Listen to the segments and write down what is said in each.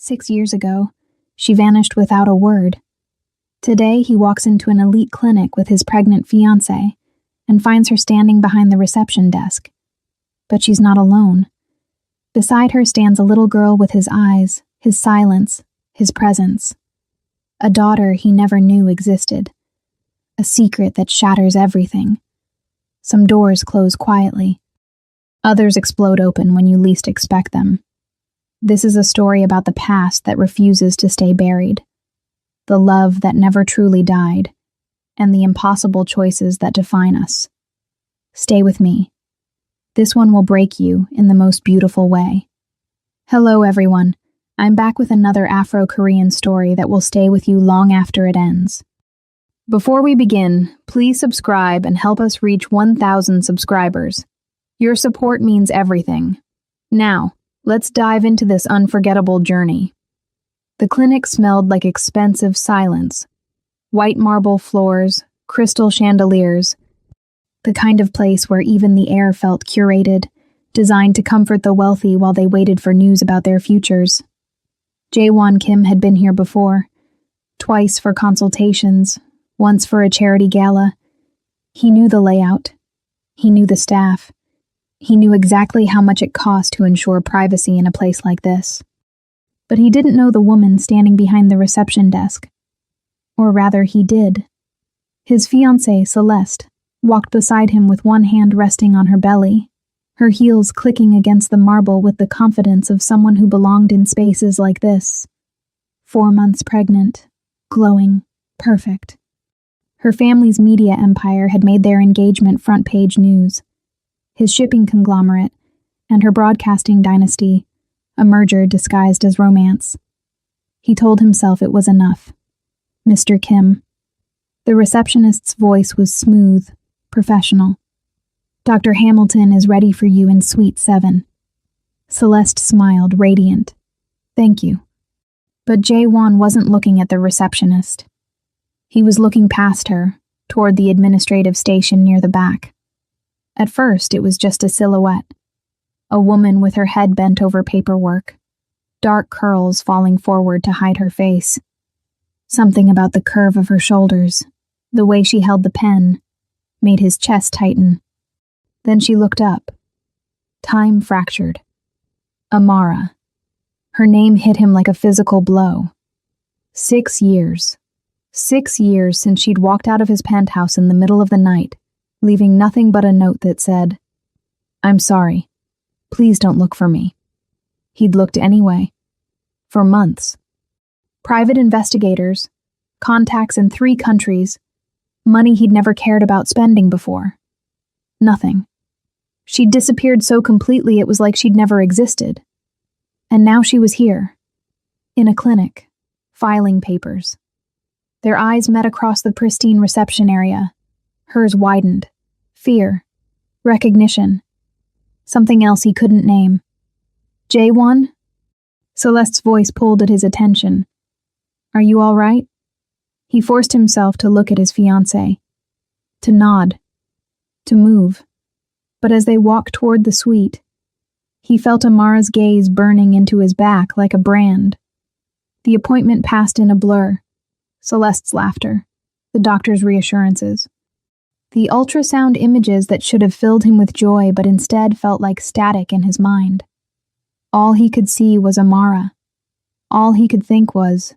6 years ago, she vanished without a word. Today, he walks into an elite clinic with his pregnant fiancée and finds her standing behind the reception desk. But she's not alone. Beside her stands a little girl with his eyes, his silence, his presence. A daughter he never knew existed. A secret that shatters everything. Some doors close quietly. Others explode open when you least expect them. This is a story about the past that refuses to stay buried, the love that never truly died, and the impossible choices that define us. Stay with me. This one will break you in the most beautiful way. Hello, everyone. I'm back with another Afro-Korean story that will stay with you long after it ends. Before we begin, please subscribe and help us reach 1,000 subscribers. Your support means everything. Now, let's dive into this unforgettable journey. The clinic smelled like expensive silence. White marble floors, crystal chandeliers. The kind of place where even the air felt curated, designed to comfort the wealthy while they waited for news about their futures. Jae-won Kim had been here before, twice for consultations, once for a charity gala. He knew the layout. He knew the staff. He knew exactly how much it cost to ensure privacy in a place like this. But he didn't know the woman standing behind the reception desk. Or rather, he did. His fiancée, Celeste, walked beside him with one hand resting on her belly, her heels clicking against the marble with the confidence of someone who belonged in spaces like this. 4 months pregnant, glowing, perfect. Her family's media empire had made their engagement front-page news. His shipping conglomerate, and her broadcasting dynasty, a merger disguised as romance. He told himself it was enough. Mr. Kim. The receptionist's voice was smooth, professional. Dr. Hamilton is ready for you in Suite 7. Celeste smiled, radiant. Thank you. But Jae-won wasn't looking at the receptionist. He was looking past her, toward the administrative station near the back. At first, it was just a silhouette. A woman with her head bent over paperwork, dark curls falling forward to hide her face. Something about the curve of her shoulders, the way she held the pen, made his chest tighten. Then she looked up. Time fractured. Amara. Her name hit him like a physical blow. 6 years. 6 years since she'd walked out of his penthouse in the middle of the night, leaving nothing but a note that said, "I'm sorry. Please don't look for me." He'd looked anyway. For months. Private investigators, contacts in 3 countries, money he'd never cared about spending before. Nothing. She'd disappeared so completely it was like she'd never existed. And now she was here, in a clinic, filing papers. Their eyes met across the pristine reception area. Hers widened. Fear. Recognition. Something else he couldn't name. Jae-won? Celeste's voice pulled at his attention. Are you all right? He forced himself to look at his fiancée. To nod. To move. But as they walked toward the suite, he felt Amara's gaze burning into his back like a brand. The appointment passed in a blur. Celeste's laughter. The doctor's reassurances. The ultrasound images that should have filled him with joy but instead felt like static in his mind. All he could see was Amara. All he could think was,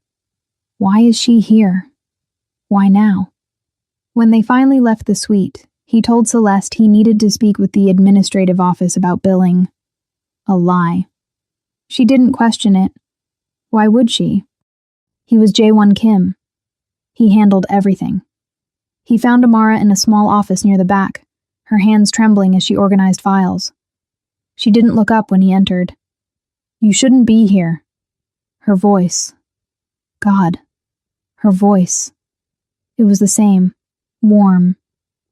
why is she here? Why now? When they finally left the suite, he told Celeste he needed to speak with the administrative office about billing. A lie. She didn't question it. Why would she? He was Jae-won Kim. He handled everything. He found Amara in a small office near the back, her hands trembling as she organized files. She didn't look up when he entered. You shouldn't be here. Her voice. God. Her voice. It was the same, warm,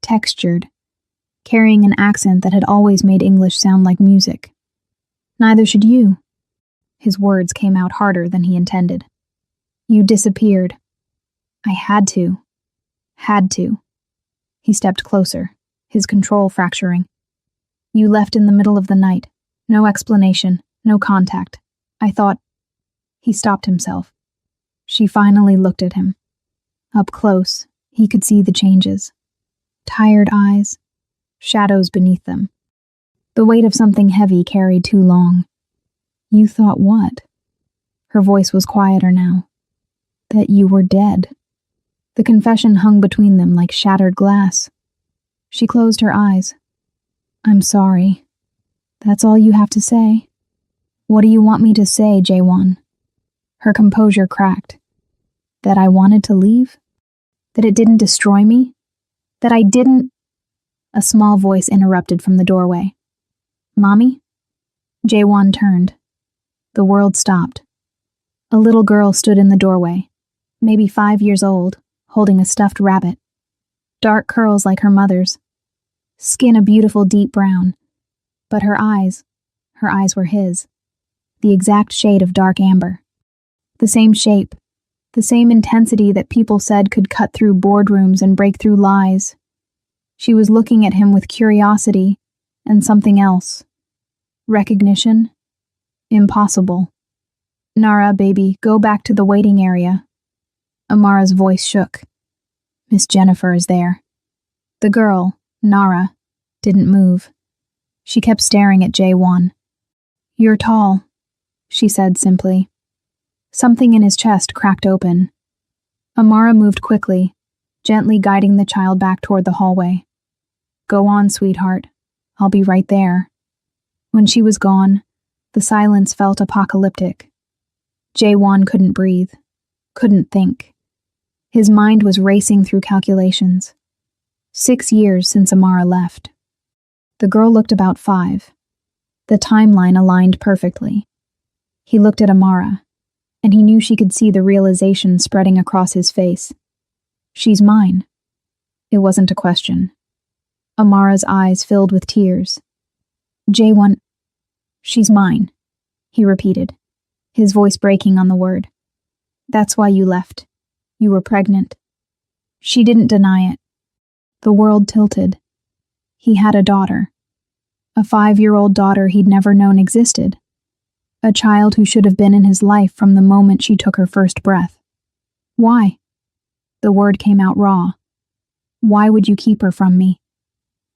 textured, carrying an accent that had always made English sound like music. Neither should you. His words came out harder than he intended. You disappeared. I had to. Had to. He stepped closer, his control fracturing. You left in the middle of the night. No explanation, no contact. I thought... He stopped himself. She finally looked at him. Up close, he could see the changes. Tired eyes, shadows beneath them. The weight of something heavy carried too long. You thought what? Her voice was quieter now. That you were dead. The confession hung between them like shattered glass. She closed her eyes. I'm sorry. That's all you have to say? What do you want me to say, Jaewon? Her composure cracked. That I wanted to leave? That it didn't destroy me? That I didn't... A small voice interrupted from the doorway. Mommy? Jaewon turned. The world stopped. A little girl stood in the doorway, maybe 5 years old, holding a stuffed rabbit. Dark curls like her mother's. Skin a beautiful deep brown. But her eyes were his. The exact shade of dark amber. The same shape. The same intensity that people said could cut through boardrooms and break through lies. She was looking at him with curiosity and something else. Recognition? Impossible. Nara, baby, go back to the waiting area. Amara's voice shook. Miss Jennifer is there. The girl, Nara, didn't move. She kept staring at Jaewon. You're tall, she said simply. Something in his chest cracked open. Amara moved quickly, gently guiding the child back toward the hallway. Go on, sweetheart. I'll be right there. When she was gone, the silence felt apocalyptic. Jaewon couldn't breathe, couldn't think. His mind was racing through calculations. 6 years since Amara left. The girl looked about 5. The timeline aligned perfectly. He looked at Amara, and he knew she could see the realization spreading across his face. She's mine. It wasn't a question. Amara's eyes filled with tears. Jaewon, she's mine, he repeated, his voice breaking on the word. That's why you left. You were pregnant. She didn't deny it. The world tilted. He had a daughter. A 5-year-old daughter he'd never known existed. A child who should have been in his life from the moment she took her first breath. Why? The word came out raw. Why would you keep her from me?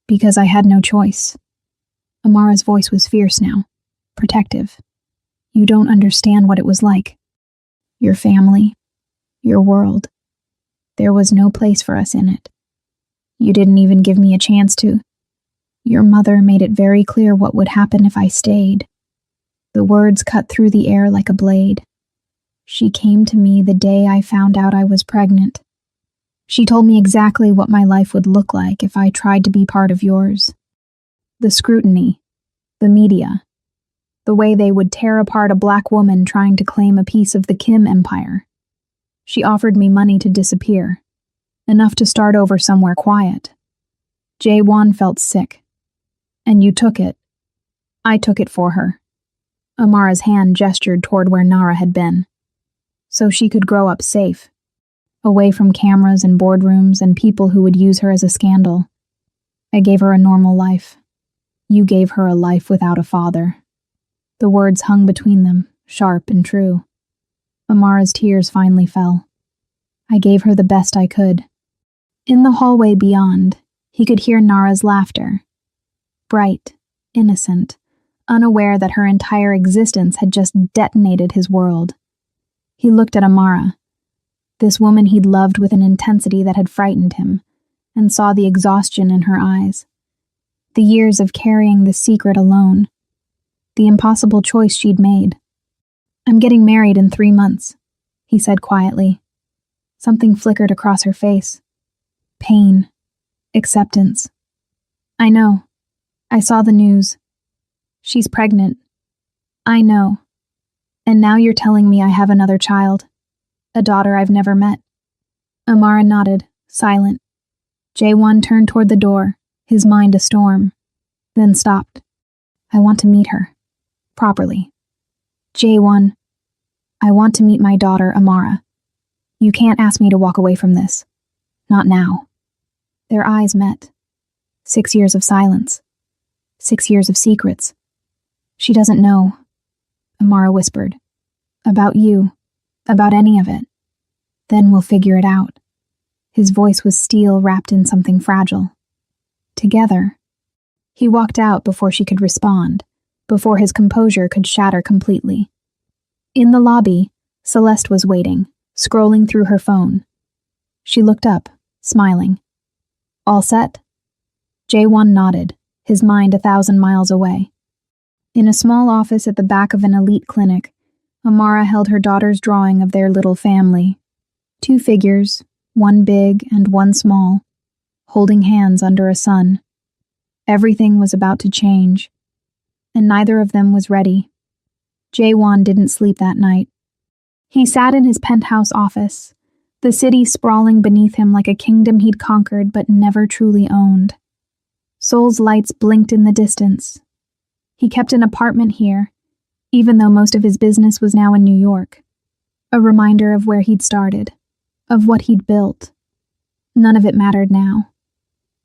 Because I had no choice. Amara's voice was fierce now, protective. You don't understand what it was like. Your family, your world. There was no place for us in it. You didn't even give me a chance to. Your mother made it very clear what would happen if I stayed. The words cut through the air like a blade. She came to me the day I found out I was pregnant. She told me exactly what my life would look like if I tried to be part of yours. The scrutiny, the media, the way they would tear apart a black woman trying to claim a piece of the Kim empire. She offered me money to disappear, enough to start over somewhere quiet. Jaewon felt sick. And you took it. I took it for her. Amara's hand gestured toward where Nara had been. So she could grow up safe, away from cameras and boardrooms and people who would use her as a scandal. I gave her a normal life. You gave her a life without a father. The words hung between them, sharp and true. Amara's tears finally fell. I gave her the best I could. In the hallway beyond, he could hear Nara's laughter. Bright, innocent, unaware that her entire existence had just detonated his world. He looked at Amara, this woman he'd loved with an intensity that had frightened him, and saw the exhaustion in her eyes. The years of carrying the secret alone. The impossible choice she'd made. I'm getting married in 3 months, he said quietly. Something flickered across her face. Pain. Acceptance. I know. I saw the news. She's pregnant. I know. And now you're telling me I have another child. A daughter I've never met. Amara nodded, silent. Jaewon turned toward the door, his mind a storm, then stopped. I want to meet her. Properly. Jaewon, I want to meet my daughter, Amara. You can't ask me to walk away from this. Not now. Their eyes met. 6 years of silence. 6 years of secrets. She doesn't know, Amara whispered. About you. About any of it. Then we'll figure it out." His voice was steel wrapped in something fragile. "Together." He walked out before she could respond, before his composure could shatter completely. In the lobby, Celeste was waiting, scrolling through her phone. She looked up, smiling. "All set?" J1 nodded, his mind 1,000 miles away. In a small office at the back of an elite clinic, Amara held her daughter's drawing of their little family. 2 figures, one big and one small, holding hands under a sun. Everything was about to change, and neither of them was ready. J1 didn't sleep that night. He sat in his penthouse office, the city sprawling beneath him like a kingdom he'd conquered but never truly owned. Seoul's lights blinked in the distance. He kept an apartment here, even though most of his business was now in New York. A reminder of where he'd started, of what he'd built. None of it mattered now.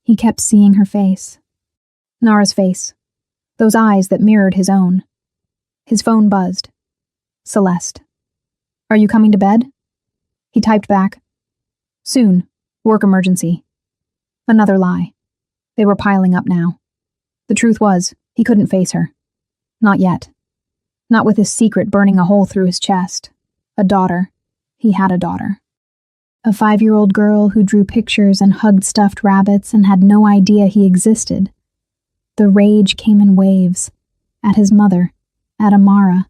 He kept seeing her face. Nara's face. Those eyes that mirrored his own. His phone buzzed. Celeste. "Are you coming to bed?" He typed back. "Soon. Work emergency." Another lie. They were piling up now. The truth was, he couldn't face her. Not yet. Not with his secret burning a hole through his chest. A daughter. He had a daughter. A 5-year-old girl who drew pictures and hugged stuffed rabbits and had no idea he existed. The rage came in waves. At his mother. At Amara.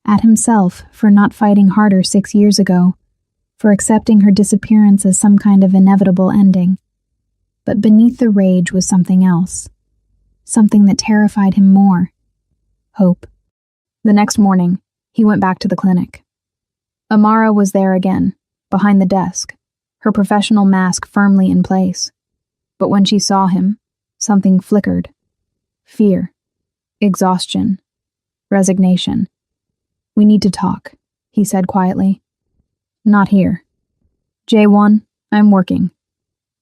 At himself for not fighting harder 6 years ago. For accepting her disappearance as some kind of inevitable ending. But beneath the rage was something else. Something that terrified him more. Hope. The next morning, he went back to the clinic. Amara was there again, behind the desk, her professional mask firmly in place. But when she saw him, something flickered. Fear. Exhaustion. Resignation. "We need to talk," he said quietly. "Not here. J1, I'm working.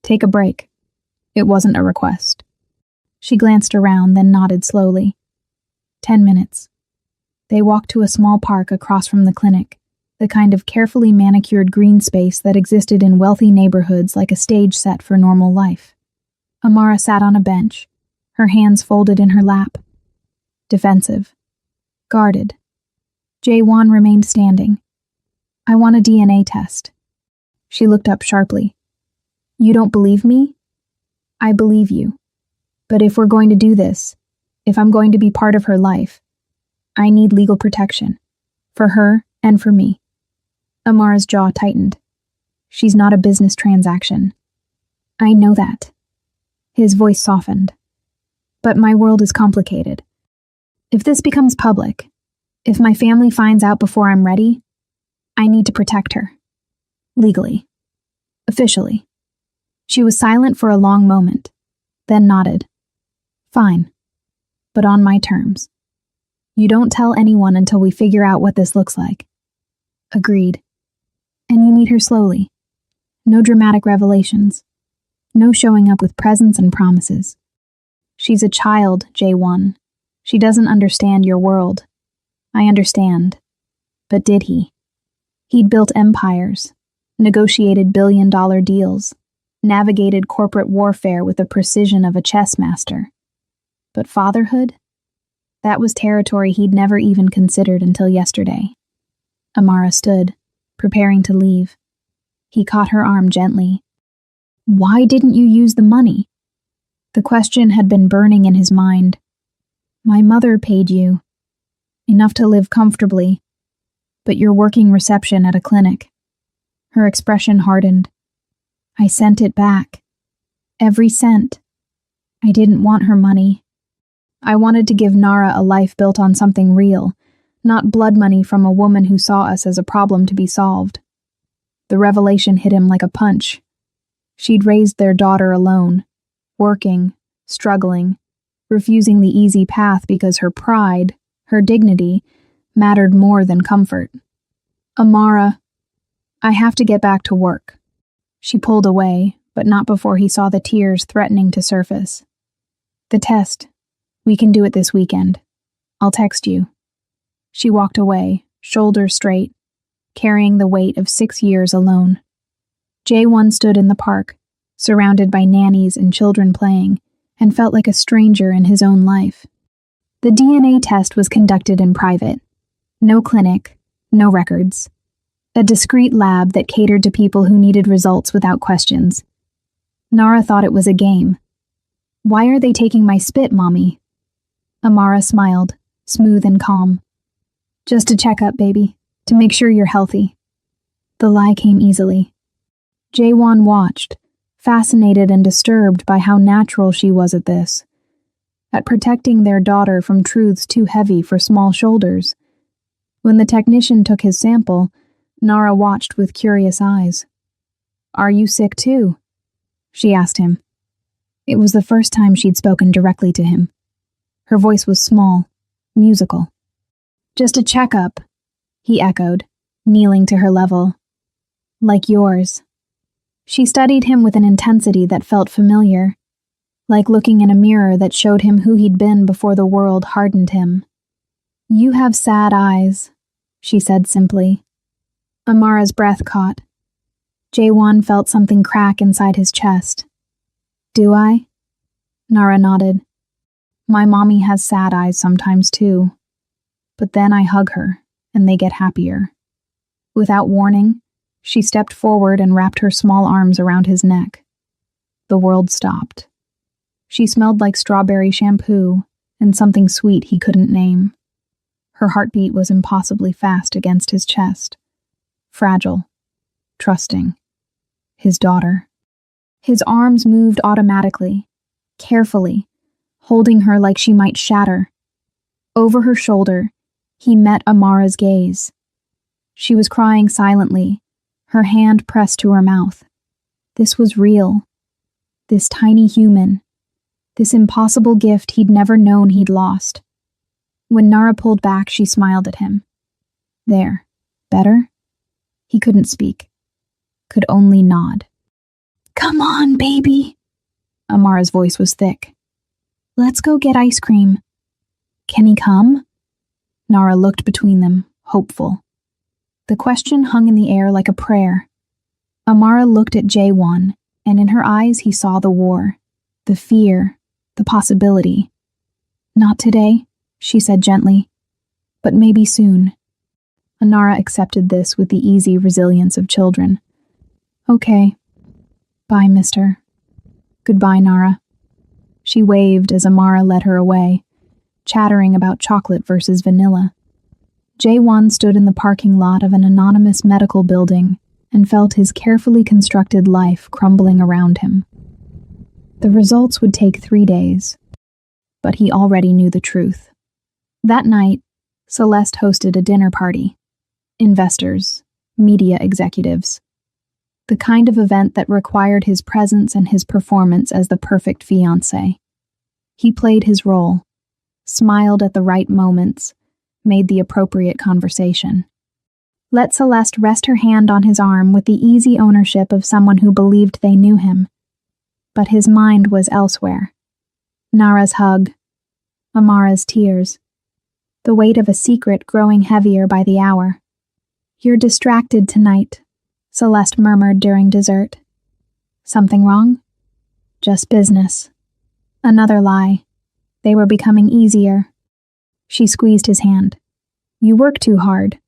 Take a break." It wasn't a request. She glanced around, then nodded slowly. 10 minutes. They walked to a small park across from the clinic, the kind of carefully manicured green space that existed in wealthy neighborhoods like a stage set for normal life. Amara sat on a bench, her hands folded in her lap. Defensive. Guarded. J1 remained standing. "I want a DNA test." She looked up sharply. "You don't believe me?" "I believe you. But if we're going to do this, if I'm going to be part of her life, I need legal protection. For her and for me." Amara's jaw tightened. "She's not a business transaction." "I know that." His voice softened. "But my world is complicated. If this becomes public, if my family finds out before I'm ready, I need to protect her. Legally. Officially." She was silent for a long moment, then nodded. "Fine. But on my terms. You don't tell anyone until we figure out what this looks like." Agreed. "And you meet her slowly. No dramatic revelations. No showing up with presents and promises. She's a child, J1. She doesn't understand your world. I understand. But did he? He'd built empires, negotiated billion-dollar deals, navigated corporate warfare with the precision of a chess master. But fatherhood? That was territory he'd never even considered until yesterday. Amara stood, preparing to leave. He caught her arm gently. "Why didn't you use the money?" The question had been burning in his mind. "My mother paid you. Enough to live comfortably. But you're working reception at a clinic." Her expression hardened. "I sent it back. Every cent. I didn't want her money. I wanted to give Nara a life built on something real, not blood money from a woman who saw us as a problem to be solved." The revelation hit him like a punch. She'd raised their daughter alone, working, struggling, refusing the easy path because her pride, her dignity, mattered more than comfort. "Amara, I have to get back to work." She pulled away, but not before he saw the tears threatening to surface. "The test. We can do it this weekend. I'll text you." She walked away, shoulders straight, carrying the weight of 6 years alone. J1 stood in the park, surrounded by nannies and children playing, and felt like a stranger in his own life. The DNA test was conducted in private. No clinic, no records. A discreet lab that catered to people who needed results without questions. Nara thought it was a game. "Why are they taking my spit, Mommy?" Amara smiled, smooth and calm. "Just a checkup, baby, to make sure you're healthy." The lie came easily. Jaewon watched, fascinated and disturbed by how natural she was at this. At protecting their daughter from truths too heavy for small shoulders. When the technician took his sample, Nara watched with curious eyes. "Are you sick too?" she asked him. It was the first time she'd spoken directly to him. Her voice was small, musical. "Just a checkup," he echoed, kneeling to her level. "Like yours." She studied him with an intensity that felt familiar, like looking in a mirror that showed him who he'd been before the world hardened him. "You have sad eyes," she said simply. Amara's breath caught. Jaewon felt something crack inside his chest. "Do I?" Nara nodded. "My mommy has sad eyes sometimes too. But then I hug her, and they get happier." Without warning, she stepped forward and wrapped her small arms around his neck. The world stopped. She smelled like strawberry shampoo and something sweet he couldn't name. Her heartbeat was impossibly fast against his chest. Fragile. Trusting. His daughter. His arms moved automatically, carefully, holding her like she might shatter. Over her shoulder, he met Amara's gaze. She was crying silently, her hand pressed to her mouth. This was real. This tiny human. This impossible gift he'd never known he'd lost. When Nara pulled back, she smiled at him. "There. Better?" He couldn't speak. Could only nod. "Come on, baby." Amara's voice was thick. "Let's go get ice cream." "Can he come?" Nara looked between them, hopeful. The question hung in the air like a prayer. Amara looked at Jaewon, and in her eyes he saw the war, the fear, the possibility. "Not today," she said gently, "but maybe soon." Nara accepted this with the easy resilience of children. "Okay. Bye, mister." "Goodbye, Nara." She waved as Amara led her away, chattering about chocolate versus vanilla. Jaewon stood in the parking lot of an anonymous medical building and felt his carefully constructed life crumbling around him. The results would take 3 days, but he already knew the truth. That night, Celeste hosted a dinner party. Investors, media executives. The kind of event that required his presence and his performance as the perfect fiancé. He played his role, smiled at the right moments, made the appropriate conversation. Let Celeste rest her hand on his arm with the easy ownership of someone who believed they knew him. But his mind was elsewhere. Nara's hug, Amara's tears, the weight of a secret growing heavier by the hour. "You're distracted tonight," Celeste murmured during dessert. "Something wrong?" "Just business." Another lie. They were becoming easier. She squeezed his hand. "You work too hard.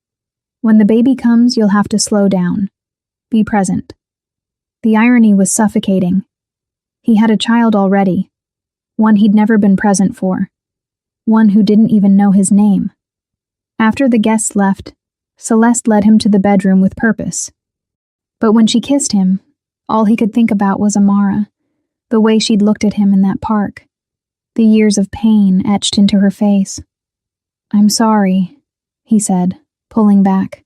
When the baby comes, you'll have to slow down. Be present." The irony was suffocating. He had a child already, one he'd never been present for, one who didn't even know his name. After the guests left, Celeste led him to the bedroom with purpose. But when she kissed him, all he could think about was Amara, the way she'd looked at him in that park, the years of pain etched into her face. "I'm sorry," he said, pulling back.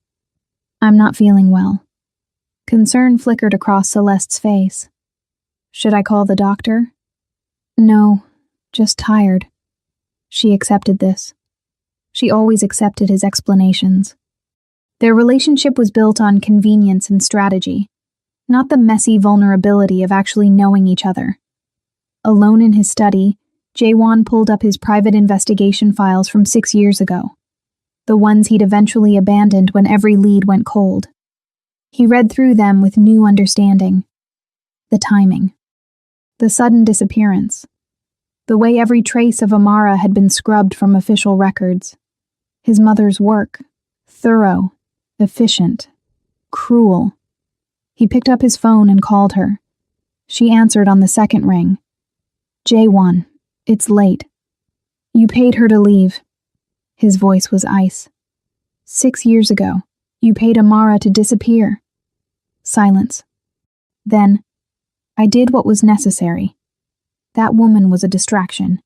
"I'm not feeling well." Concern flickered across Celeste's face. "Should I call the doctor?" "No, just tired." She accepted this. She always accepted his explanations. Their relationship was built on convenience and strategy, not the messy vulnerability of actually knowing each other. Alone in his study, Jaewon pulled up his private investigation files from 6 years ago. the ones he'd eventually abandoned when every lead went cold. He read through them with new understanding. The timing. The sudden disappearance. The way every trace of Amara had been scrubbed from official records. His mother's work. Thorough. Efficient. Cruel. He picked up his phone and called her. She answered on the second ring. J1, it's late. You paid her to leave. His voice was ice. 6 years ago, you paid Amara to disappear. Silence. Then, I did what was necessary. That woman was a distraction.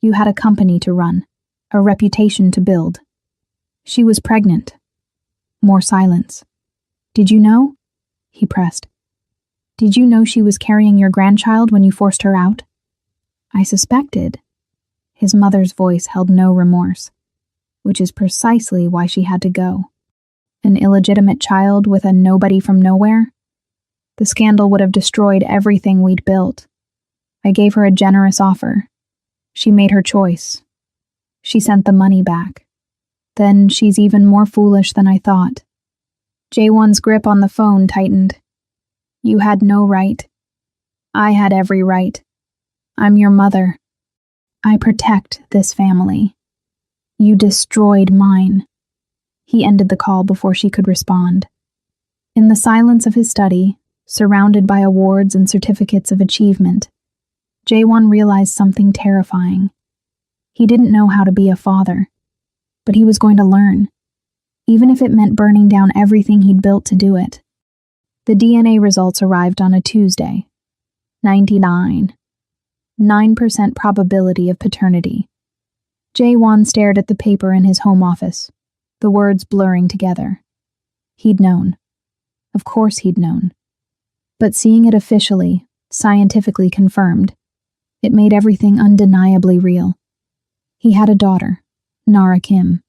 You had a company to run, a reputation to build. She was pregnant. More silence. Did you know? He pressed. Did you know she was carrying your grandchild when you forced her out? I suspected. His mother's voice held no remorse, which is precisely why she had to go. An illegitimate child with a nobody from nowhere? The scandal would have destroyed everything we'd built. I gave her a generous offer. She made her choice. She sent the money back. Then she's even more foolish than I thought. J1's grip on the phone tightened. You had no right. I had every right. I'm your mother. I protect this family. You destroyed mine. He ended the call before she could respond. In the silence of his study, surrounded by awards and certificates of achievement, J1 realized something terrifying. He didn't know how to be a father, but he was going to learn, even if it meant burning down everything he'd built to do it. The DNA results arrived on a Tuesday. 99. 9% probability of paternity. J1 stared at the paper in his home office, the words blurring together. He'd known. Of course he'd known. But seeing it officially, scientifically confirmed, it made everything undeniably real. He had a daughter, Nara Kim,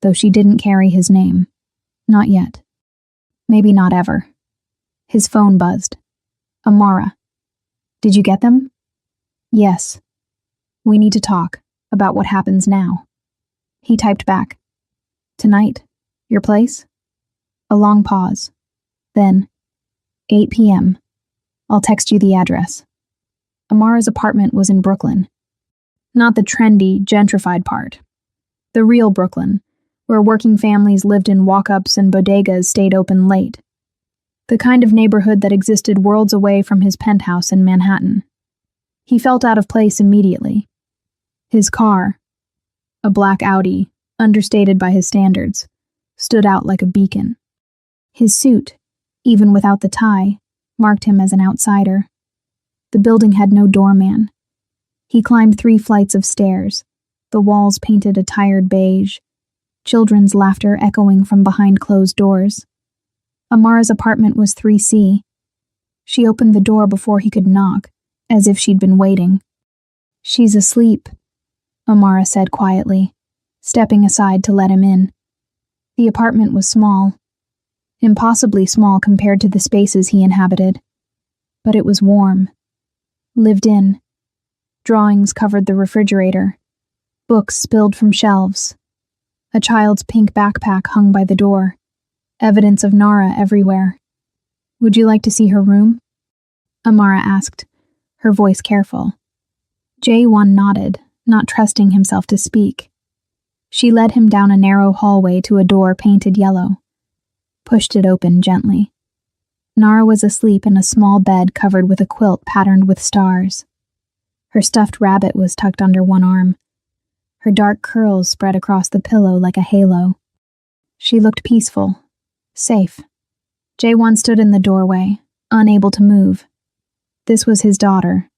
though she didn't carry his name. Not yet. Maybe not ever. His phone buzzed. Amara. Did you get them? Yes. We need to talk about what happens now. He typed back. Tonight? Your place? A long pause. Then, 8 p.m. I'll text you the address. Amara's apartment was in Brooklyn. Not the trendy, gentrified part. The real Brooklyn, where working families lived in walk-ups and bodegas stayed open late. The kind of neighborhood that existed worlds away from his penthouse in Manhattan. He felt out of place immediately. His car, a black Audi, understated by his standards, stood out like a beacon. His suit, even without the tie, marked him as an outsider. The building had no doorman. He climbed 3 flights of stairs, the walls painted a tired beige, children's laughter echoing from behind closed doors. Amara's apartment was 3C. She opened the door before he could knock, as if she'd been waiting. She's asleep, Amara said quietly, stepping aside to let him in. The apartment was small, impossibly small compared to the spaces he inhabited. But it was warm. Lived in. Drawings covered the refrigerator. Books spilled from shelves. A child's pink backpack hung by the door. Evidence of Nara everywhere. Would you like to see her room? Amara asked, her voice careful. J1 nodded, not trusting himself to speak. She led him down a narrow hallway to a door painted yellow. Pushed it open gently. Nara was asleep in a small bed covered with a quilt patterned with stars. Her stuffed rabbit was tucked under one arm. Her dark curls spread across the pillow like a halo. She looked peaceful. Safe. J1 stood in the doorway, unable to move. This was his daughter,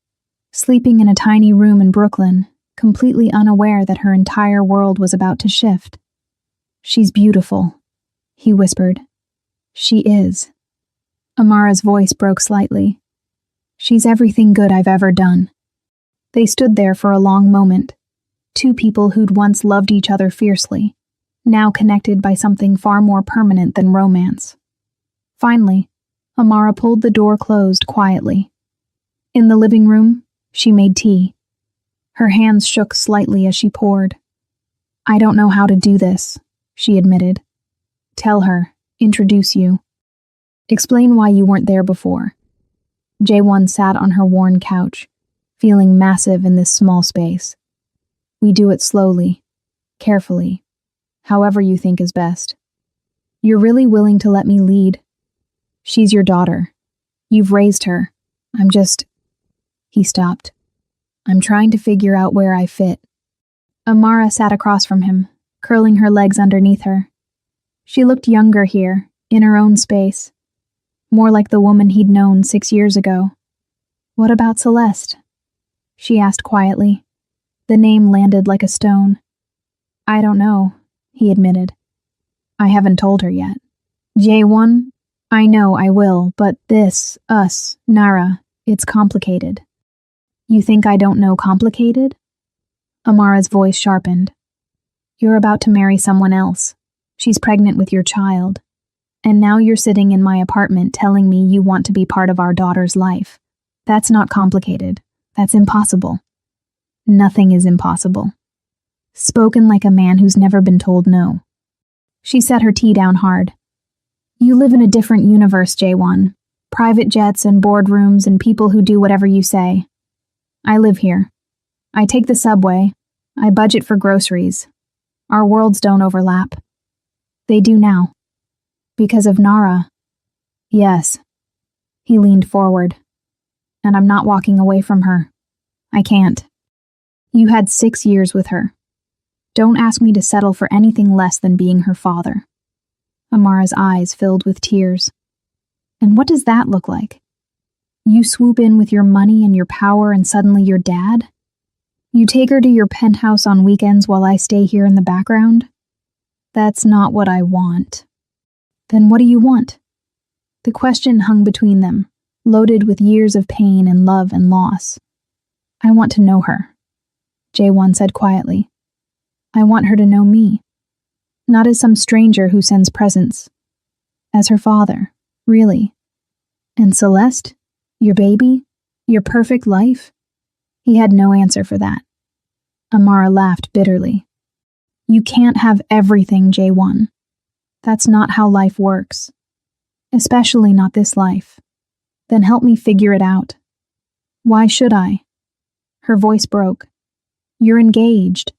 sleeping in a tiny room in Brooklyn, completely unaware that her entire world was about to shift. She's beautiful, he whispered. She is. Amara's voice broke slightly. She's everything good I've ever done. They stood there for a long moment, 2 people who'd once loved each other fiercely, now connected by something far more permanent than romance. Finally, Amara pulled the door closed quietly. In the living room, she made tea. Her hands shook slightly as she poured. I don't know how to do this, she admitted. Tell her, introduce you. Explain why you weren't there before. Jaewon sat on her worn couch, feeling massive in this small space. We do it slowly, carefully, however you think is best. You're really willing to let me lead. She's your daughter. You've raised her. He stopped. I'm trying to figure out where I fit. Amara sat across from him, curling her legs underneath her. She looked younger here, in her own space, more like the woman he'd known 6 years ago. What about Celeste? She asked quietly. The name landed like a stone. I don't know, he admitted. I haven't told her yet. Jaewon, I know I will, but Nara, it's complicated. You think I don't know complicated? Amara's voice sharpened. You're about to marry someone else. She's pregnant with your child. And now you're sitting in my apartment telling me you want to be part of our daughter's life. That's not complicated. That's impossible. Nothing is impossible. Spoken like a man who's never been told no. She set her tea down hard. You live in a different universe, Jaewon. Private jets and boardrooms and people who do whatever you say. I live here. I take the subway. I budget for groceries. Our worlds don't overlap. They do now. Because of Nara. Yes. He leaned forward. And I'm not walking away from her. I can't. You had 6 years with her. Don't ask me to settle for anything less than being her father. Amara's eyes filled with tears. And what does that look like? You swoop in with your money and your power and suddenly you're dad? You take her to your penthouse on weekends while I stay here in the background? That's not what I want. Then what do you want? The question hung between them, loaded with years of pain and love and loss. I want to know her, Jaewon said quietly. I want her to know me. Not as some stranger who sends presents. As her father, really. And Celeste? Your baby? Your perfect life? He had no answer for that. Amara laughed bitterly. You can't have everything, Jaewon. That's not how life works. Especially not this life. Then help me figure it out. Why should I? Her voice broke. You're engaged.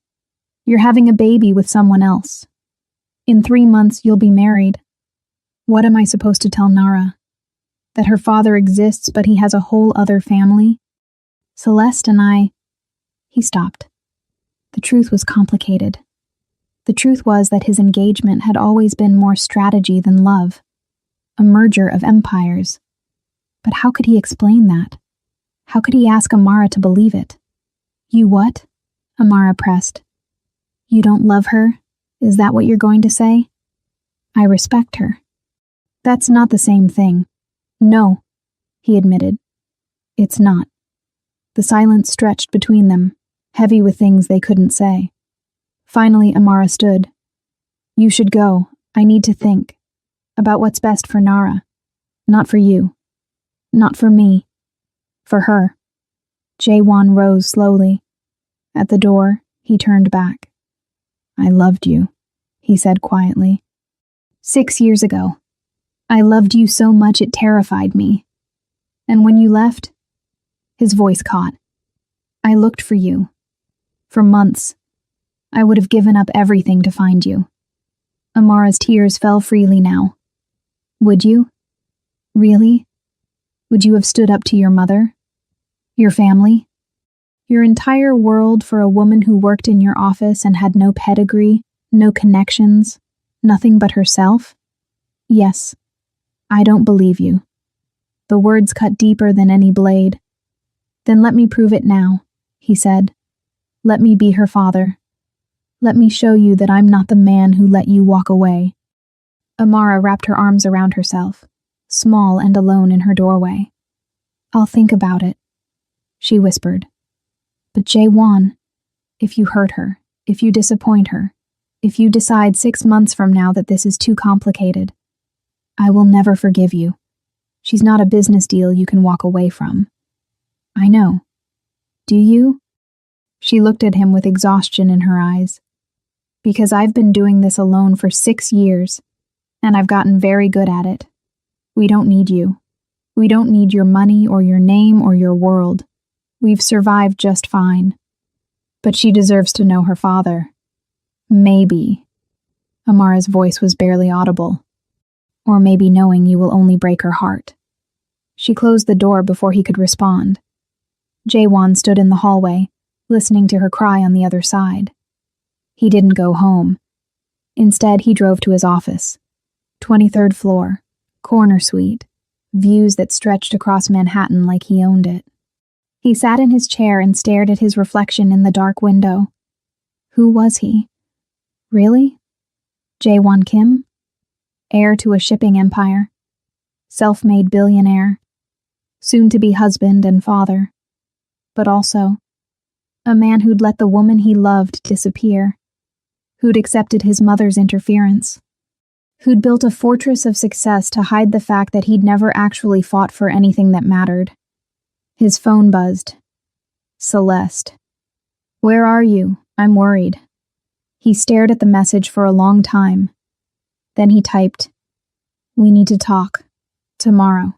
You're having a baby with someone else. In 3 months, you'll be married. What am I supposed to tell Nara? That her father exists, but he has a whole other family? Celeste and I... He stopped. The truth was complicated. The truth was that his engagement had always been more strategy than love. A merger of empires. But how could he explain that? How could he ask Amara to believe it? You what? Amara pressed. You don't love her? Is that what you're going to say? I respect her. That's not the same thing. No, he admitted. It's not. The silence stretched between them, heavy with things they couldn't say. Finally, Amara stood. You should go. I need to think. About what's best for Nara. Not for you. Not for me. For her. Jaewon rose slowly. At the door, he turned back. I loved you, he said quietly. 6 years ago. I loved you so much it terrified me. And when you left, his voice caught. I looked for you. For months. I would have given up everything to find you. Amara's tears fell freely now. Would you? Really? Would you have stood up to your mother? Your family? Your entire world for a woman who worked in your office and had no pedigree, no connections, nothing but herself? Yes. I don't believe you. The words cut deeper than any blade. Then let me prove it now, he said. Let me be her father. Let me show you that I'm not the man who let you walk away. Amara wrapped her arms around herself, small and alone in her doorway. I'll think about it, she whispered. But Jaewon, if you hurt her, if you disappoint her, if you decide 6 months from now that this is too complicated, I will never forgive you. She's not a business deal you can walk away from. I know. Do you? She looked at him with exhaustion in her eyes. Because I've been doing this alone for 6 years, and I've gotten very good at it. We don't need you. We don't need your money or your name or your world. We've survived just fine. But she deserves to know her father. Maybe. Amara's voice was barely audible. Or maybe knowing you will only break her heart. She closed the door before he could respond. Jaewon stood in the hallway, listening to her cry on the other side. He didn't go home. Instead, he drove to his office. 23rd floor, corner suite, views that stretched across Manhattan like he owned it. He sat in his chair and stared at his reflection in the dark window. Who was he? Really? Jaewon Kim? Heir to a shipping empire. Self-made billionaire. Soon-to-be husband and father. But also, a man who'd let the woman he loved disappear. Who'd accepted his mother's interference. Who'd built a fortress of success to hide the fact that he'd never actually fought for anything that mattered. His phone buzzed. Celeste. Where are you? I'm worried. He stared at the message for a long time. Then he typed, We need to talk. Tomorrow.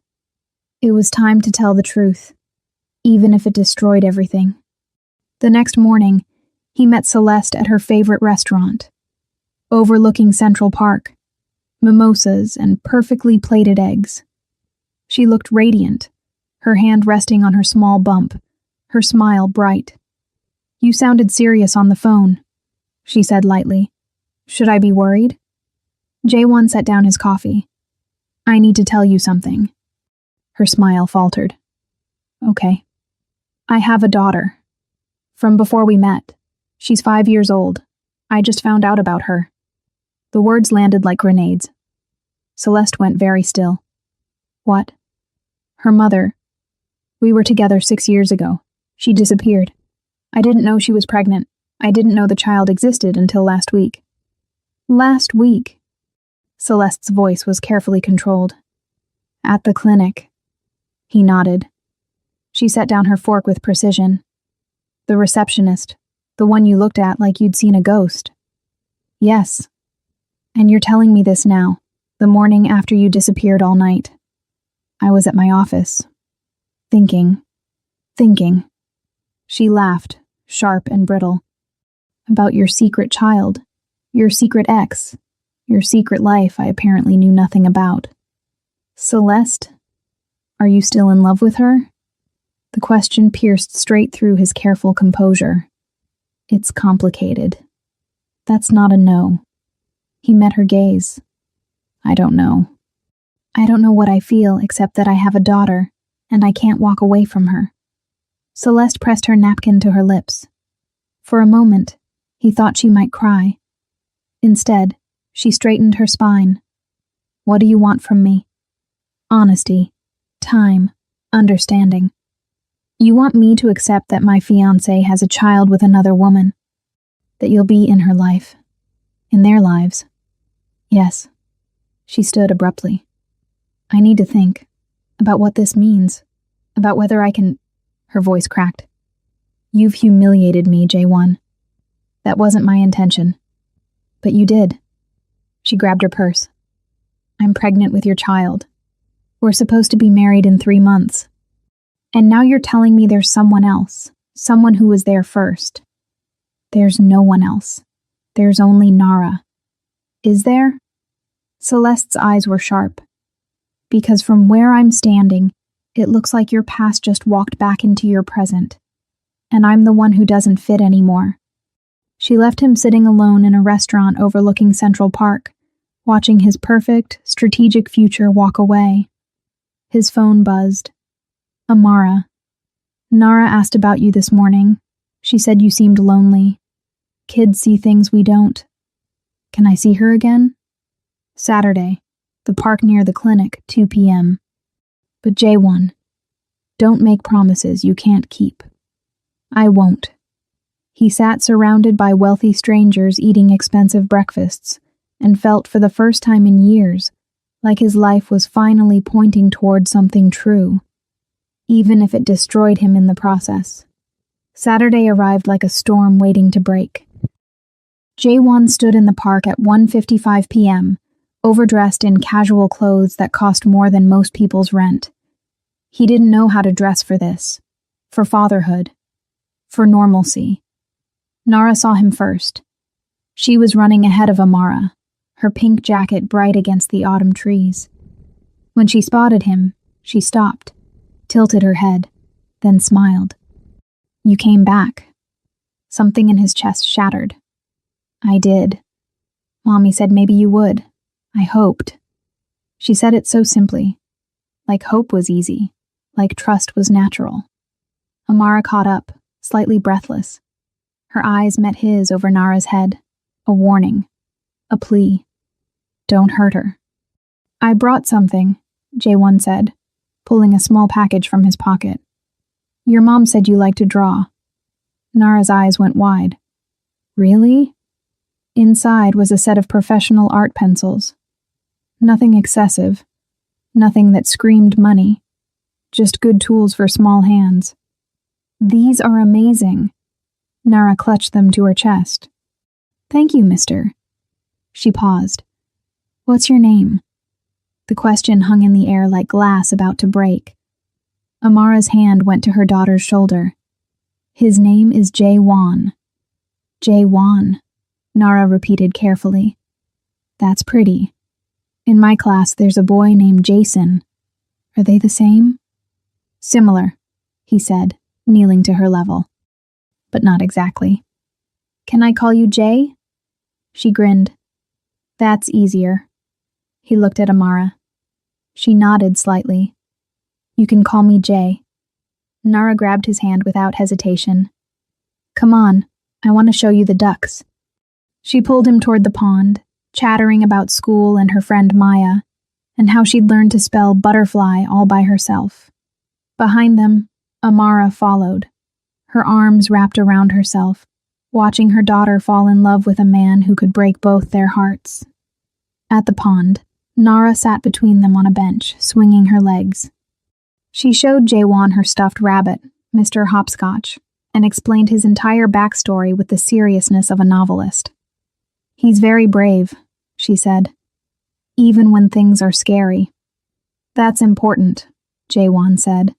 It was time to tell the truth, even if it destroyed everything. The next morning, he met Celeste at her favorite restaurant, overlooking Central Park, mimosas and perfectly plated eggs. She looked radiant, her hand resting on her small bump, her smile bright. You sounded serious on the phone, she said lightly. Should I be worried? Jaewon set down his coffee. I need to tell you something. Her smile faltered. Okay. I have a daughter. From before we met. She's 5 years old. I just found out about her. The words landed like grenades. Celeste went very still. What? Her mother. We were together 6 years ago. She disappeared. I didn't know she was pregnant. I didn't know the child existed until last week. Last week? Celeste's voice was carefully controlled. At the clinic. He nodded. She set down her fork with precision. The receptionist. The one you looked at like you'd seen a ghost. Yes. And you're telling me this now, the morning after you disappeared all night. I was at my office. Thinking. She laughed, sharp and brittle. About your secret child, your secret ex, your secret life I apparently knew nothing about. Celeste? Are you still in love with her? The question pierced straight through his careful composure. It's complicated. That's not a no. He met her gaze. I don't know. I don't know what I feel except that I have a daughter, and I can't walk away from her. Celeste pressed her napkin to her lips. For a moment, he thought she might cry. Instead, she straightened her spine. What do you want from me? Honesty, time, understanding. You want me to accept that my fiancé has a child with another woman, that you'll be in her life, in their lives. Yes. She stood abruptly. I need to think about what this means, about whether I can... Her voice cracked. You've humiliated me, Jaewon. That wasn't my intention. But you did. She grabbed her purse. I'm pregnant with your child. We're supposed to be married in 3 months. And now you're telling me there's someone else, someone who was there first. There's no one else. There's only Nara. Is there? Celeste's eyes were sharp. Because from where I'm standing, it looks like your past just walked back into your present. And I'm the one who doesn't fit anymore. She left him sitting alone in a restaurant overlooking Central Park, watching his perfect, strategic future walk away. His phone buzzed. Amara. Nara asked about you this morning. She said you seemed lonely. Kids see things we don't. Can I see her again? Saturday. The park near the clinic, 2 p.m. But Jaewon, don't make promises you can't keep. I won't. He sat surrounded by wealthy strangers eating expensive breakfasts, and felt for the first time in years like his life was finally pointing toward something true, even if it destroyed him in the process. Saturday arrived like a storm waiting to break. Jaewon stood in the park at 1:55 p.m., overdressed in casual clothes that cost more than most people's rent. He didn't know how to dress for this, for fatherhood, for normalcy. Nara saw him first. She was running ahead of Amara, her pink jacket bright against the autumn trees. When she spotted him, she stopped, tilted her head, then smiled. "You came back." Something in his chest shattered. "I did. Mommy said maybe you would. I hoped." She said it so simply, like hope was easy, like trust was natural. Amara caught up, slightly breathless. Her eyes met his over Nara's head, a warning, a plea. Don't hurt her. "I brought something," Jaewon said, pulling a small package from his pocket. "Your mom said you like to draw." Nara's eyes went wide. "Really?" Inside was a set of professional art pencils. Nothing excessive, nothing that screamed money, just good tools for small hands. "These are amazing." Nara clutched them to her chest. "Thank you, mister." She paused. "What's your name?" The question hung in the air like glass about to break. Amara's hand went to her daughter's shoulder. "His name is Jaewon." "Jaewon," Nara repeated carefully. "That's pretty. In my class, there's a boy named Jason. Are they the same?" "Similar," he said, kneeling to her level. "But not exactly." "Can I call you Jay?" She grinned. "That's easier." He looked at Amara. She nodded slightly. "You can call me Jay." Nara grabbed his hand without hesitation. "Come on, I want to show you the ducks." She pulled him toward the pond, chattering about school and her friend Maya, and how she'd learned to spell butterfly all by herself. Behind them, Amara followed, her arms wrapped around herself, watching her daughter fall in love with a man who could break both their hearts. At the pond, Nara sat between them on a bench, swinging her legs. She showed Jaewon her stuffed rabbit, Mr. Hopscotch, and explained his entire backstory with the seriousness of a novelist. "He's very brave," she said, "even when things are scary." "That's important," Jaewon said.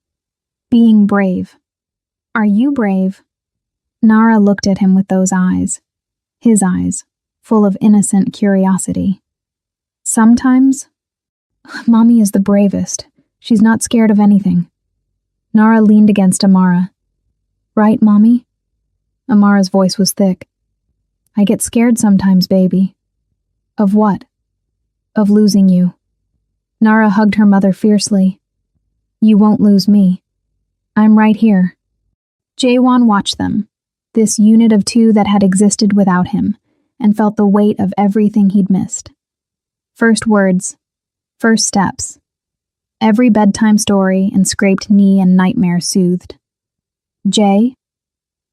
"Being brave. Are you brave?" Nara looked at him with those eyes, his eyes, full of innocent curiosity. "Sometimes, Mommy is the bravest. She's not scared of anything." Nara leaned against Amara. "Right, Mommy?" Amara's voice was thick. "I get scared sometimes, baby." "Of what?" "Of losing you." Nara hugged her mother fiercely. "You won't lose me. I'm right here." Jaewon watched them, this unit of two that had existed without him, and felt the weight of everything he'd missed. First words, first steps. Every bedtime story and scraped knee and nightmare soothed. "Jay?"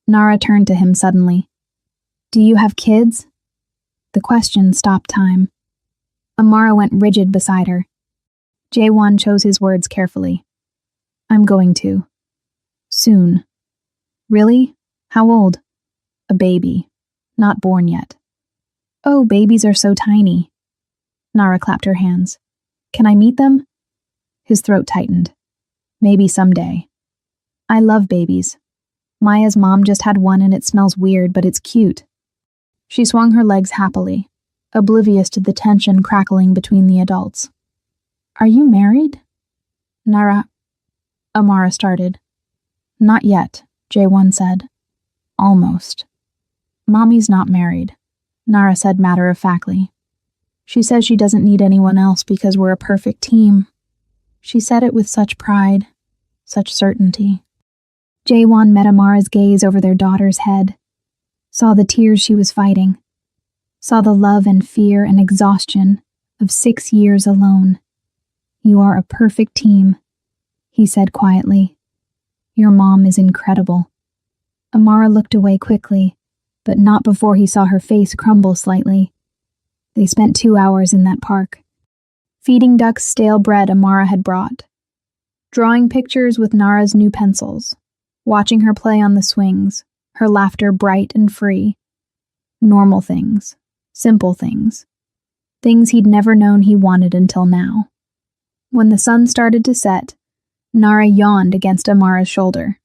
Nara turned to him suddenly. "Do you have kids?" The question stopped time. Amara went rigid beside her. Jaewon chose his words carefully. "I'm going to. Soon." "Really? How old?" "A baby. Not born yet." "Oh, babies are so tiny." Nara clapped her hands. "Can I meet them?" His throat tightened. "Maybe someday." "I love babies. Maya's mom just had one and it smells weird, but it's cute." She swung her legs happily, oblivious to the tension crackling between the adults. "Are you married?" Amara started. "Not yet," Jaewon said. "Almost." "Mommy's not married," Nara said matter-of-factly. "She says she doesn't need anyone else because we're a perfect team." She said it with such pride, such certainty. Jaewon met Amara's gaze over their daughter's head, saw the tears she was fighting, saw the love and fear and exhaustion of 6 years alone. "You are a perfect team," he said quietly. "Your mom is incredible." Amara looked away quickly, but not before he saw her face crumble slightly. They spent 2 hours in that park, feeding ducks stale bread Amara had brought, drawing pictures with Nara's new pencils, watching her play on the swings, her laughter bright and free. Normal things. Simple things. Things he'd never known he wanted until now. When the sun started to set, Nara yawned against Amara's shoulder.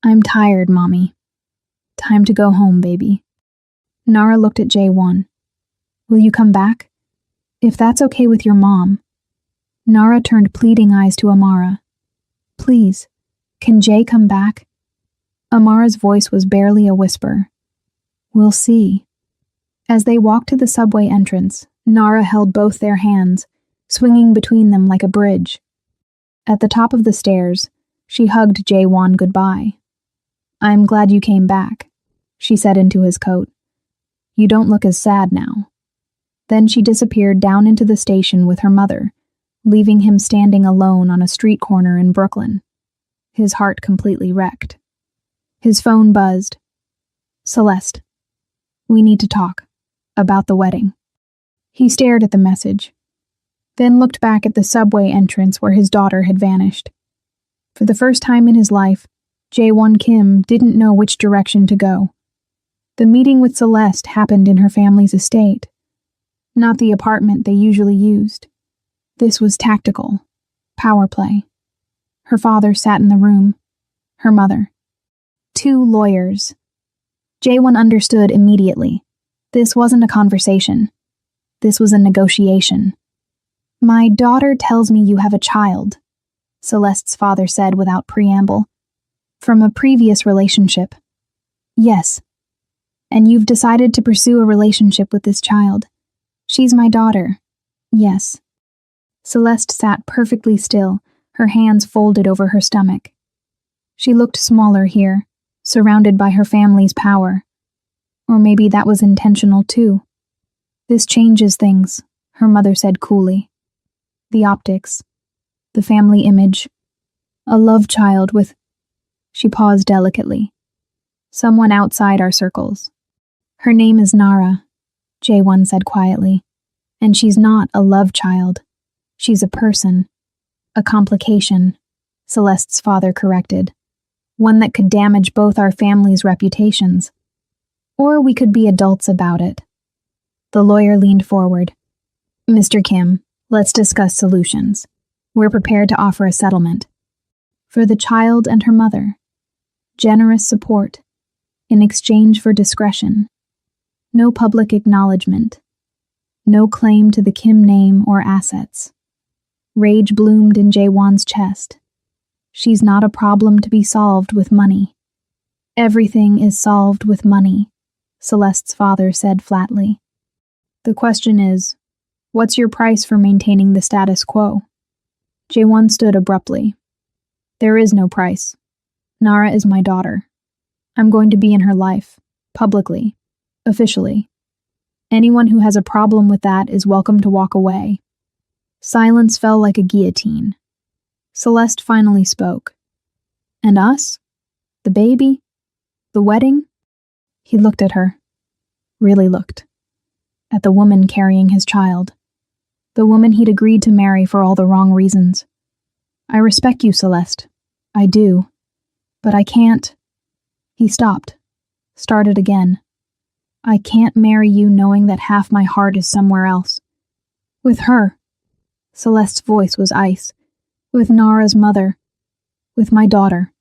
"I'm tired, Mommy. Time to go home, baby." Nara looked at Jae-won. "Will you come back? If that's okay with your mom." Nara turned pleading eyes to Amara. "Please, can Jae come back?" Amara's voice was barely a whisper. "We'll see." As they walked to the subway entrance, Nara held both their hands, swinging between them like a bridge. At the top of the stairs, she hugged Jae-won goodbye. "I'm glad you came back," she said into his coat. "You don't look as sad now." Then she disappeared down into the station with her mother, leaving him standing alone on a street corner in Brooklyn, his heart completely wrecked. His phone buzzed. "Celeste, we need to talk. About the wedding." He stared at the message, then looked back at the subway entrance where his daughter had vanished. For the first time in his life, Jae-won Kim didn't know which direction to go. The meeting with Celeste happened in her family's estate, not the apartment they usually used. This was tactical, power play. Her father sat in the room, her mother. Two lawyers. Jae-won understood immediately. This wasn't a conversation. This was a negotiation. "My daughter tells me you have a child," Celeste's father said without preamble. "From a previous relationship." "Yes. And you've decided to pursue a relationship with this child." "She's my daughter." "Yes." Celeste sat perfectly still, her hands folded over her stomach. She looked smaller here, surrounded by her family's power. Or maybe that was intentional too. "This changes things," her mother said coolly. "The optics. The family image. A love child with—" She paused delicately. "Someone outside our circles. Her name is Nara," Jae-won said quietly. "And she's not a love child. She's a person. A complication," Celeste's father corrected. "One that could damage both our families' reputations. Or we could be adults about it." The lawyer leaned forward. "Mr. Kim, let's discuss solutions. We're prepared to offer a settlement. For the child and her mother. Generous support. In exchange for discretion. No public acknowledgement. No claim to the Kim name or assets." Rage bloomed in Jae-won's chest. "She's not a problem to be solved with money." "Everything is solved with money," Celeste's father said flatly. "The question is, what's your price for maintaining the status quo?" Jae-won stood abruptly. "There is no price. Nara is my daughter. I'm going to be in her life, publicly, officially. Anyone who has a problem with that is welcome to walk away." Silence fell like a guillotine. Celeste finally spoke. "And us? The baby? The wedding?" He looked at her. Really looked. At the woman carrying his child. The woman he'd agreed to marry for all the wrong reasons. "I respect you, Celeste. I do. But I can't." He stopped. Started again. "I can't marry you knowing that half my heart is somewhere else. With her." Celeste's voice was ice. "With Nara's mother. With my daughter.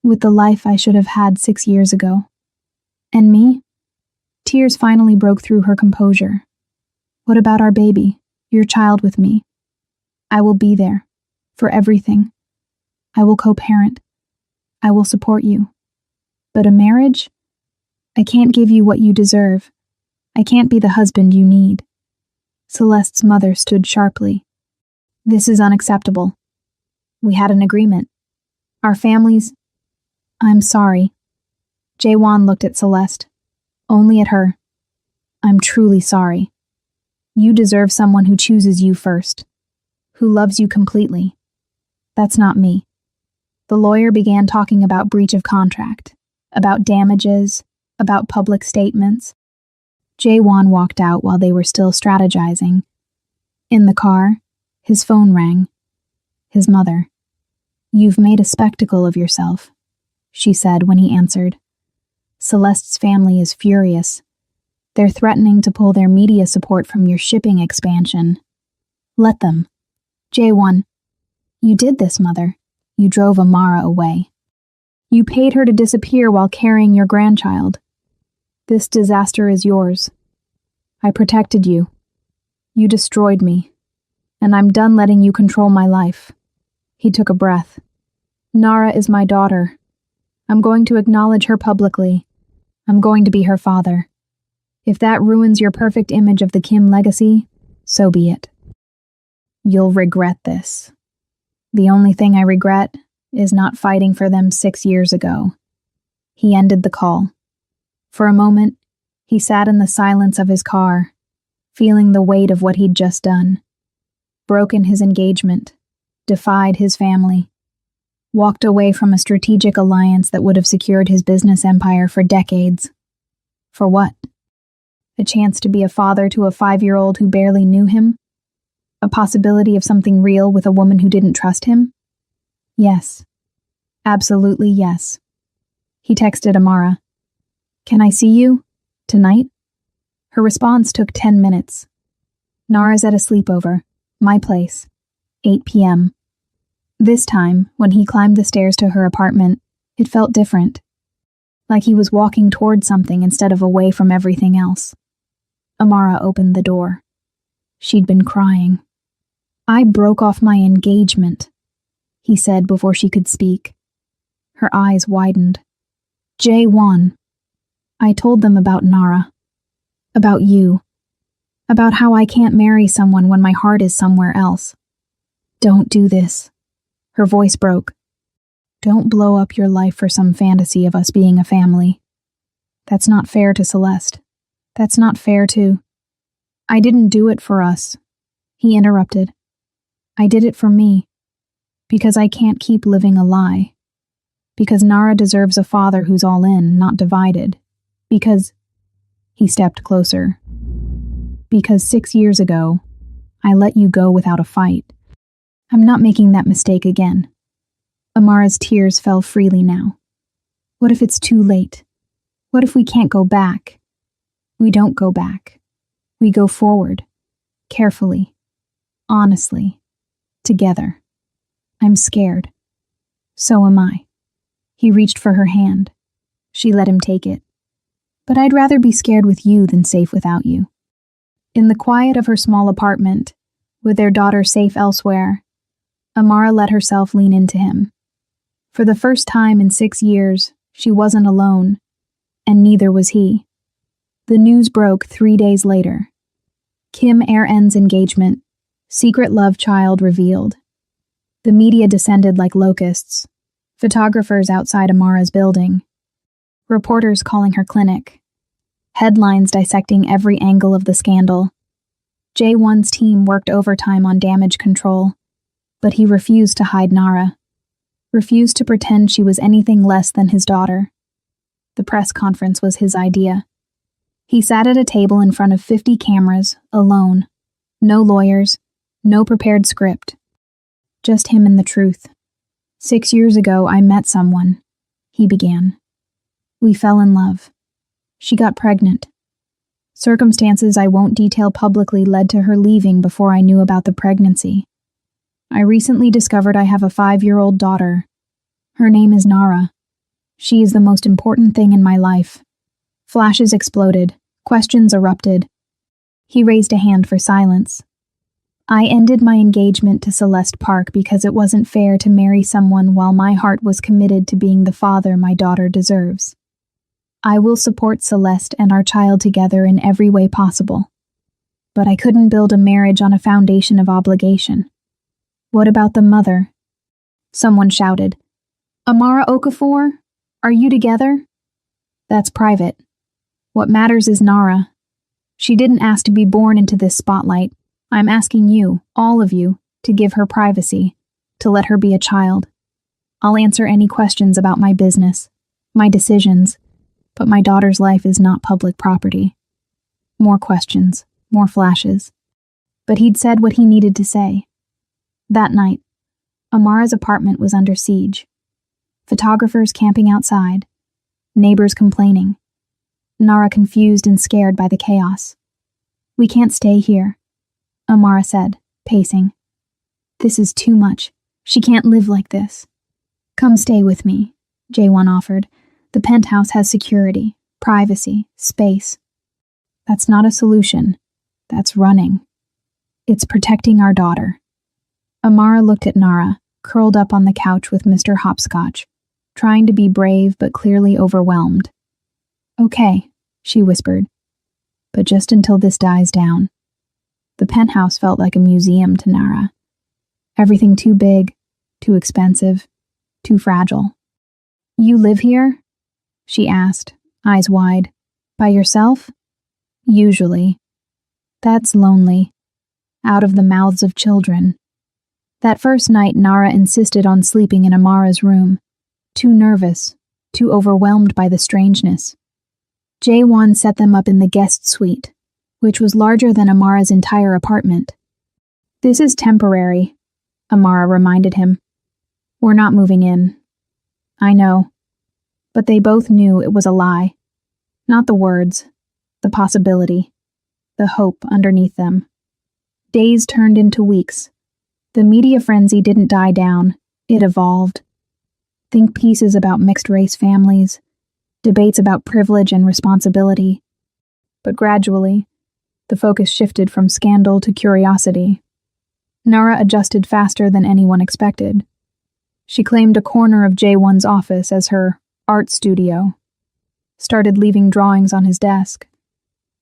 With the life I should have had 6 years ago. And me?" Tears finally broke through her composure. "What about our baby, your child with me? I will be there. For everything. I will co-parent. I will support you. But a marriage? I can't give you what you deserve. I can't be the husband you need." Celeste's mother stood sharply. "This is unacceptable. We had an agreement. Our families—" "I'm sorry." Jae-won looked at Celeste. Only at her. "I'm truly sorry. You deserve someone who chooses you first. Who loves you completely. That's not me." The lawyer began talking about breach of contract, about damages, about public statements. Jae-won walked out while they were still strategizing. In the car, his phone rang. His mother. "You've made a spectacle of yourself," she said when he answered. "Celeste's family is furious. They're threatening to pull their media support from your shipping expansion. Let them. J1. You did this, Mother. You drove Amara away. You paid her to disappear while carrying your grandchild. This disaster is yours. I protected you. You destroyed me. And I'm done letting you control my life. He took a breath. Nara is my daughter. I'm going to acknowledge her publicly. I'm going to be her father. If that ruins your perfect image of the Kim legacy, so be it. You'll regret this. The only thing I regret is not fighting for them 6 years ago. He ended the call. For a moment, he sat in the silence of his car, feeling the weight of what he'd just done. Broken his engagement, defied his family, walked away from a strategic alliance that would have secured his business empire for decades. For what? A chance to be a father to a 5-year-old who barely knew him? A possibility of something real with a woman who didn't trust him? Yes. Absolutely yes. He texted Amara. Can I see you? Tonight? Her response took 10 minutes. Nara's at a sleepover. My place. 8 p.m. This time, when he climbed the stairs to her apartment, it felt different. Like he was walking toward something instead of away from everything else. Amara opened the door. She'd been crying. I broke off my engagement, he said before she could speak. Her eyes widened. J1. I told them about Nara. About you. About how I can't marry someone when my heart is somewhere else. Don't do this. Her voice broke. Don't blow up your life for some fantasy of us being a family. That's not fair to Celeste. That's not fair to... I didn't do it for us. He interrupted. I did it for me. Because I can't keep living a lie. Because Nara deserves a father who's all in, not divided. Because... He stepped closer. Because 6 years ago, I let you go without a fight. I'm not making that mistake again. Amara's tears fell freely now. What if it's too late? What if we can't go back? We don't go back. We go forward. Carefully. Honestly. Together. I'm scared. So am I. He reached for her hand. She let him take it. But I'd rather be scared with you than safe without you. In the quiet of her small apartment, with their daughter safe elsewhere, Amara let herself lean into him. For the first time in 6 years, she wasn't alone, and neither was he. The news broke 3 days later. Kim Air-N's engagement, secret love child revealed. The media descended like locusts, photographers outside Amara's building, reporters calling her clinic, headlines dissecting every angle of the scandal. J1's team worked overtime on damage control, but he refused to hide Nara, refused to pretend she was anything less than his daughter. The press conference was his idea. He sat at a table in front of 50 cameras, alone. No lawyers, no prepared script. Just him and the truth. 6 years ago, I met someone, he began. We fell in love. She got pregnant. Circumstances I won't detail publicly led to her leaving before I knew about the pregnancy. I recently discovered I have a 5-year-old daughter. Her name is Nara. She is the most important thing in my life. Flashes exploded. Questions erupted. He raised a hand for silence. I ended my engagement to Celeste Park because it wasn't fair to marry someone while my heart was committed to being the father my daughter deserves. I will support Celeste and our child together in every way possible. But I couldn't build a marriage on a foundation of obligation. What about the mother? Someone shouted. Amara Okafor? Are you together? That's private. What matters is Nara. She didn't ask to be born into this spotlight. I'm asking you, all of you, to give her privacy, to let her be a child. I'll answer any questions about my business, my decisions, but my daughter's life is not public property. More questions, more flashes. But he'd said what he needed to say. That night, Amara's apartment was under siege. Photographers camping outside, neighbors complaining. Nara confused and scared by the chaos. "We can't stay here," Amara said, pacing. "This is too much. She can't live like this." "Come stay with me," J1 offered. "The penthouse has security, privacy, space." "That's not a solution. That's running. It's protecting our daughter." Amara looked at Nara, curled up on the couch with Mr. Hopscotch, trying to be brave but clearly overwhelmed. "Okay," she whispered, "but just until this dies down." The penthouse felt like a museum to Nara. Everything too big, too expensive, too fragile. "You live here?" she asked, eyes wide. "By yourself?" "Usually." "That's lonely. Out of the mouths of children." That first night, Nara insisted on sleeping in Amara's room. Too nervous, too overwhelmed by the strangeness. J1 set them up in the guest suite, which was larger than Amara's entire apartment. "This is temporary," Amara reminded him. "We're not moving in." "I know." But they both knew it was a lie. Not the words, the possibility, the hope underneath them. Days turned into weeks. The media frenzy didn't die down, it evolved. Think pieces about mixed-race families, debates about privilege and responsibility. But gradually, the focus shifted from scandal to curiosity. Nara adjusted faster than anyone expected. She claimed a corner of J1's office as her art studio, started leaving drawings on his desk,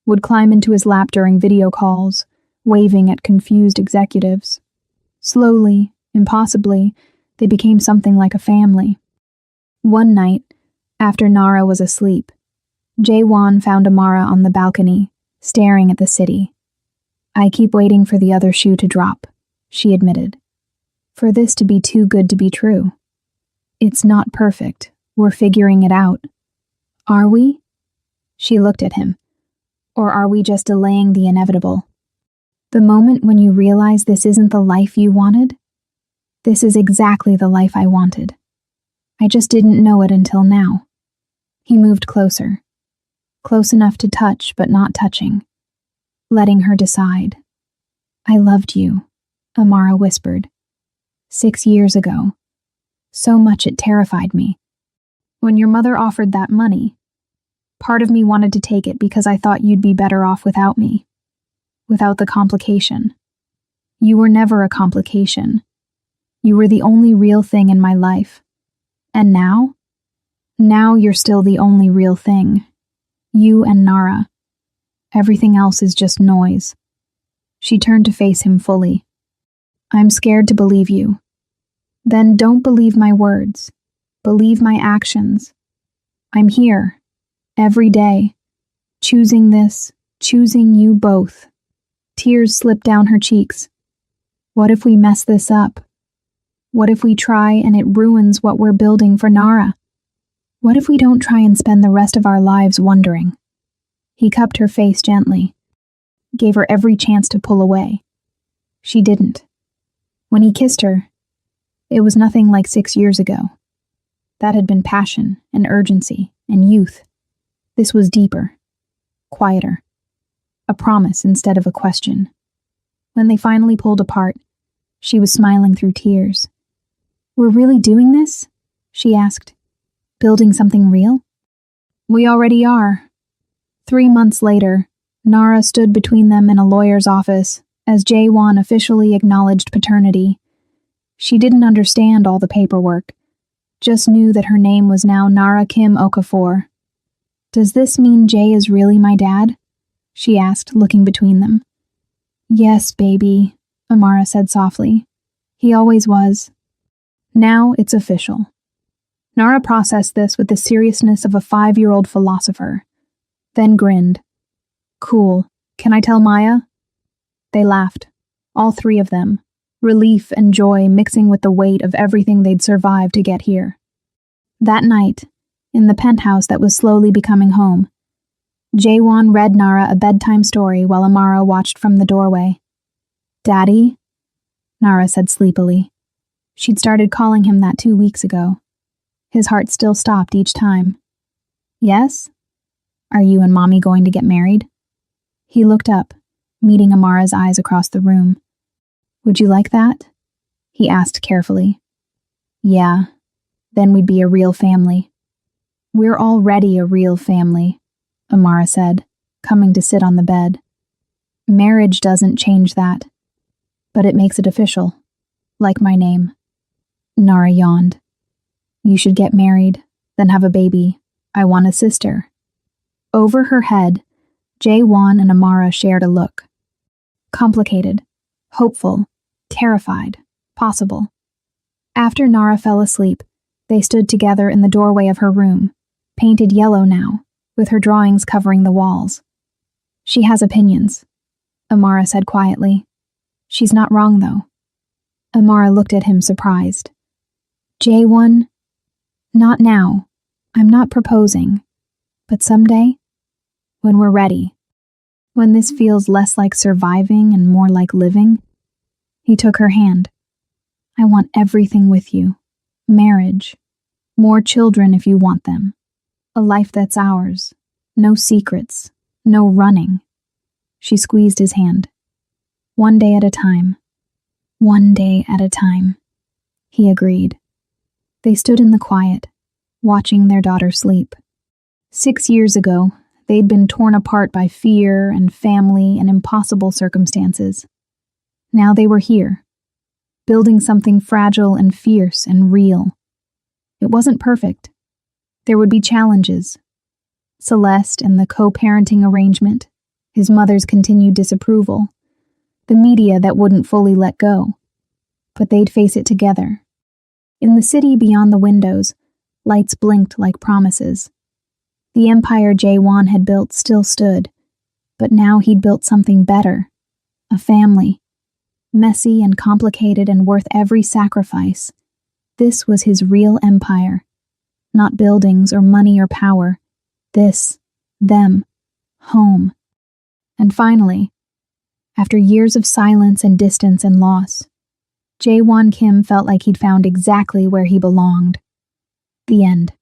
would climb into his lap during video calls, waving at confused executives. Slowly, impossibly, they became something like a family. One night, after Nara was asleep, J1 found Amara on the balcony, staring at the city. "I keep waiting for the other shoe to drop," she admitted. "For this to be too good to be true. It's not perfect. We're figuring it out." "Are we?" She looked at him. "Or are we just delaying the inevitable? The moment when you realize this isn't the life you wanted? This is exactly the life I wanted. I just didn't know it until now." He moved closer. Close enough to touch, but not touching. Letting her decide. "I loved you," Amara whispered. 6 years ago. So much it terrified me. When your mother offered that money, part of me wanted to take it because I thought you'd be better off without me. Without the complication. You were never a complication. You were the only real thing in my life. And now? Now you're still the only real thing. You and Nara. Everything else is just noise. She turned to face him fully. "I'm scared to believe you." "Then don't believe my words. Believe my actions. I'm here. Every day. Choosing this. Choosing you both." Tears slipped down her cheeks. "What if we mess this up? What if we try and it ruins what we're building for Nara? What if we don't try and spend the rest of our lives wondering?" He cupped her face gently, gave her every chance to pull away. She didn't. When he kissed her, it was nothing like 6 years ago. That had been passion and urgency and youth. This was deeper, quieter. A promise instead of a question. When they finally pulled apart, she was smiling through tears. "We're really doing this?" she asked. "Building something real?" "We already are." 3 months later, Nara stood between them in a lawyer's office as J1 officially acknowledged paternity. She didn't understand all the paperwork, just knew that her name was now Nara Kim Okafor. "Does this mean Jay is really my dad?" she asked, looking between them. "Yes, baby," Amara said softly. "He always was." Now it's official. Nara processed this with the seriousness of a 5-year-old philosopher, then grinned. "Cool. Can I tell Maya?" They laughed, all 3 of them, relief and joy mixing with the weight of everything they'd survived to get here. That night, in the penthouse that was slowly becoming home, J1 read Nara a bedtime story while Amara watched from the doorway. "Daddy?" Nara said sleepily. She'd started calling him that 2 weeks ago. His heart still stopped each time. "Yes?" Are you and Mommy going to get married? He looked up, meeting Amara's eyes across the room. Would you like that? He asked carefully. Yeah, then we'd be a real family. We're already a real family, Amara said, coming to sit on the bed. Marriage doesn't change that, but it makes it official, like my name. Nara yawned. You should get married, then have a baby. I want a sister. Over her head, Jae-won and Amara shared a look. Complicated, hopeful, terrified, possible. After Nara fell asleep, they stood together in the doorway of her room, painted yellow now, with her drawings covering the walls. She has opinions, Amara said quietly. She's not wrong, though. Amara looked at him surprised. Jae-won? Not now. I'm not proposing. But someday? When we're ready. When this feels less like surviving and more like living? He took her hand. I want everything with you. Marriage. More children if you want them. A life that's ours. No secrets. No running. She squeezed his hand. One day at a time. One day at a time. He agreed. They stood in the quiet, watching their daughter sleep. 6 years ago, they'd been torn apart by fear and family and impossible circumstances. Now they were here, building something fragile and fierce and real. It wasn't perfect. There would be challenges. Celeste and the co-parenting arrangement, his mother's continued disapproval, the media that wouldn't fully let go. But they'd face it together. In the city beyond the windows, lights blinked like promises. The empire Jae-won had built still stood, but now he'd built something better. A family. Messy and complicated and worth every sacrifice. This was his real empire. Not buildings or money or power. This, them, home. And finally, after years of silence and distance and loss, Jae-won Kim felt like he'd found exactly where he belonged. The end.